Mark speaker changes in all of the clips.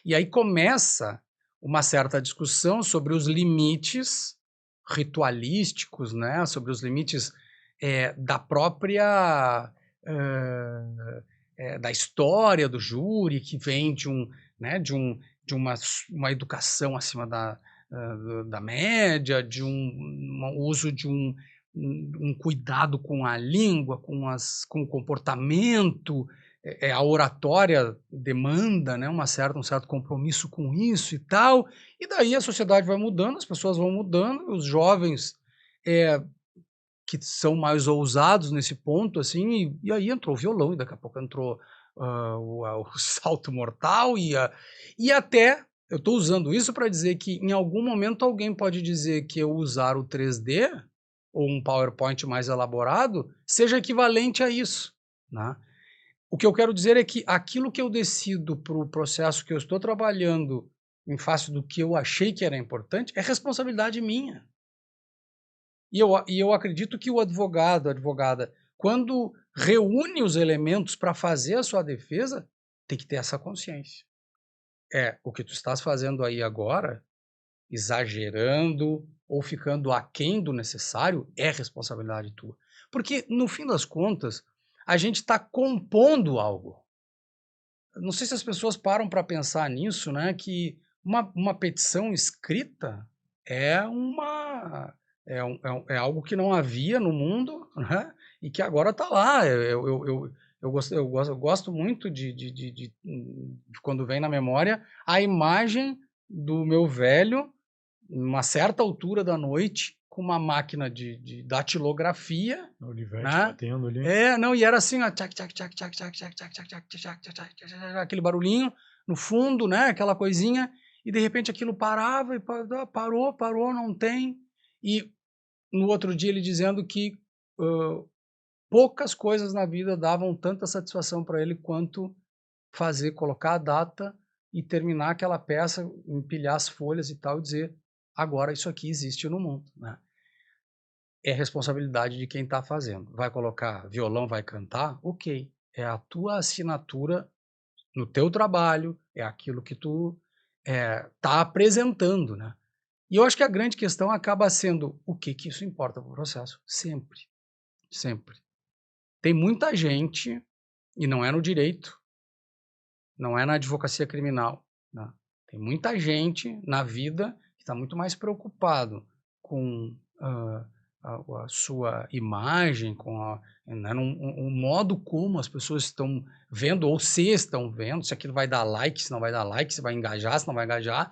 Speaker 1: E aí começa uma certa discussão sobre os limites ritualísticos, né, sobre os limites, da própria, da história do júri, que vem de um, né, de uma educação acima da média, de um uso de um cuidado com a língua, com o comportamento, a oratória demanda, né, um certo compromisso com isso e tal, e daí a sociedade vai mudando, as pessoas vão mudando, os jovens, eh, que são mais ousados nesse ponto, assim, e aí entrou o violão, e daqui a pouco entrou, o salto mortal e até eu estou usando isso para dizer que em algum momento alguém pode dizer que eu usar o 3D, ou um PowerPoint mais elaborado, seja equivalente a isso, né. O que eu quero dizer é que aquilo que eu decido para o processo que eu estou trabalhando, em face do que eu achei que era importante, é responsabilidade minha. E eu acredito que o advogado, a advogada, quando reúne os elementos para fazer a sua defesa, tem que ter essa consciência. O que tu estás fazendo aí agora, exagerando ou ficando aquém do necessário, é responsabilidade tua. Porque, no fim das contas, a gente está compondo algo. Não sei se as pessoas param para pensar nisso, né, que uma petição escrita é uma é algo que não havia no mundo, né, e que agora está lá. Eu gosto muito de quando vem na memória a imagem do meu velho, numa certa altura da noite, com uma máquina de datilografia,
Speaker 2: A Olivetti
Speaker 1: né.
Speaker 2: batendo ali.
Speaker 1: Não, e era assim, ó, tchac, tchac, tchac, tchac, tchac, tchac, tchac, tchac, tchac, tchac, tchac, tchac, tchac, aquele barulhinho no fundo, né, aquela coisinha, e de repente aquilo parava e parou, parou, não tem. E no outro dia ele dizendo que, hã, poucas coisas na vida davam tanta satisfação para ele quanto colocar a data e terminar aquela peça, empilhar as folhas e tal, e dizer: "Agora isso aqui existe no mundo", né. É responsabilidade de quem está fazendo. Vai colocar violão, vai cantar, ok. É a tua assinatura no teu trabalho, é aquilo que tu tá apresentando, né. E eu acho que a grande questão acaba sendo o que que isso importa para o processo, sempre, sempre. Tem muita gente, e não é no direito, não é na advocacia criminal, né, tem muita gente na vida que está muito mais preocupado com, a sua imagem, com né, o modo como as pessoas estão vendo ou se estão vendo, se aquilo vai dar like, se não vai dar like, se vai engajar, se não vai engajar,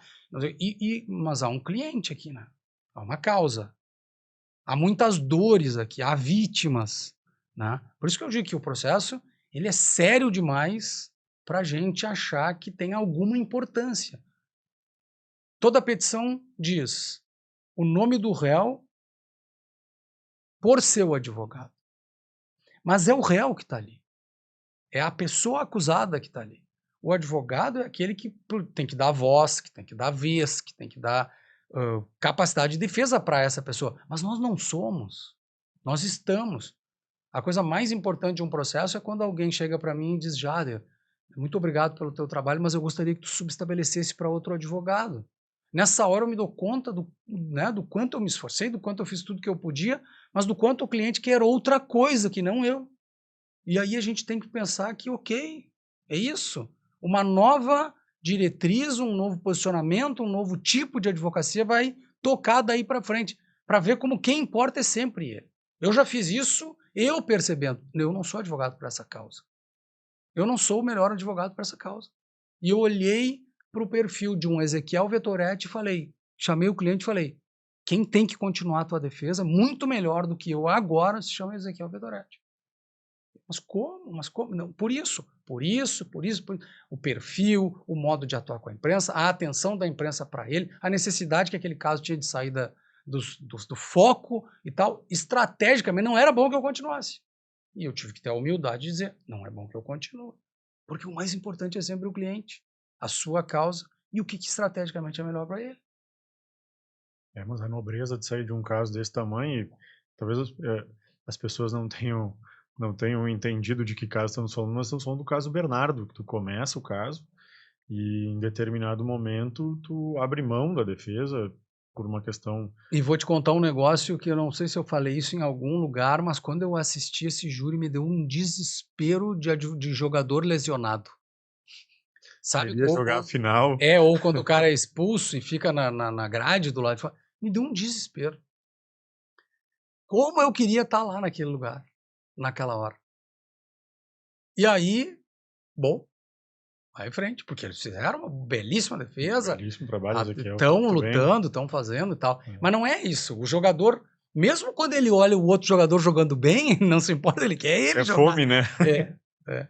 Speaker 1: mas há um cliente aqui, né, há uma causa, há muitas dores aqui, há vítimas, né. Por isso que eu digo que o processo, ele é sério demais para a gente achar que tem alguma importância. Toda petição diz o nome do réu por seu advogado, mas é o réu que está ali, é a pessoa acusada que está ali. O advogado é aquele que tem que dar voz, que tem que dar vez, que tem que dar, capacidade de defesa para essa pessoa, mas nós não somos, nós estamos. A coisa mais importante de um processo é quando alguém chega para mim e diz: "Jader, muito obrigado pelo teu trabalho, mas eu gostaria que tu subestabelecesse para outro advogado". Nessa hora eu me dou conta do quanto eu me esforcei, do quanto eu fiz tudo que eu podia, mas do quanto o cliente quer outra coisa que não eu. E aí a gente tem que pensar que, ok, é isso. Uma nova diretriz, um novo posicionamento, um novo tipo de advocacia vai tocar daí para frente, para ver como quem importa é sempre ele. Eu já fiz isso, eu percebendo, eu não sou advogado para essa causa. Eu não sou o melhor advogado para essa causa. E eu olhei para o perfil de um Ezequiel Vettoretti e falei, chamei o cliente e falei, quem tem que continuar a tua defesa muito melhor do que eu agora se chama Ezequiel Vettoretti. Mas como? Mas como? Não, por isso, o perfil, o modo de atuar com a imprensa, a atenção da imprensa para ele, a necessidade que aquele caso tinha de sair do foco e tal, estrategicamente não era bom que eu continuasse. E eu tive que ter a humildade de dizer, não é bom que eu continue. Porque o mais importante é sempre o cliente, a sua causa e o que estrategicamente é melhor para ele.
Speaker 2: Mas a nobreza de sair de um caso desse tamanho, e talvez as pessoas não tenham entendido de que caso estamos falando, nós estamos falando do caso Bernardo, que tu começa o caso, E em determinado momento tu abre mão da defesa por uma questão.
Speaker 1: E vou te contar um negócio que eu não sei se eu falei isso em algum lugar, mas quando eu assisti esse júri me deu um desespero de jogador lesionado. Sabe?
Speaker 2: Queria jogar a final.
Speaker 1: Ou quando o cara é expulso e fica na grade do lado de fora. Me deu um desespero. Como eu queria estar lá naquele lugar, naquela hora. E aí, bom, vai em frente, porque eles fizeram uma belíssima defesa.
Speaker 2: Belíssimo trabalho, Ezequiel.
Speaker 1: Estão
Speaker 2: Muito bem.
Speaker 1: lutando, estão fazendo e tal. Mas não é isso. O jogador, mesmo quando ele olha o outro jogador jogando bem, não se importa, ele quer ele
Speaker 2: É
Speaker 1: jogar.
Speaker 2: fome, né?
Speaker 1: É.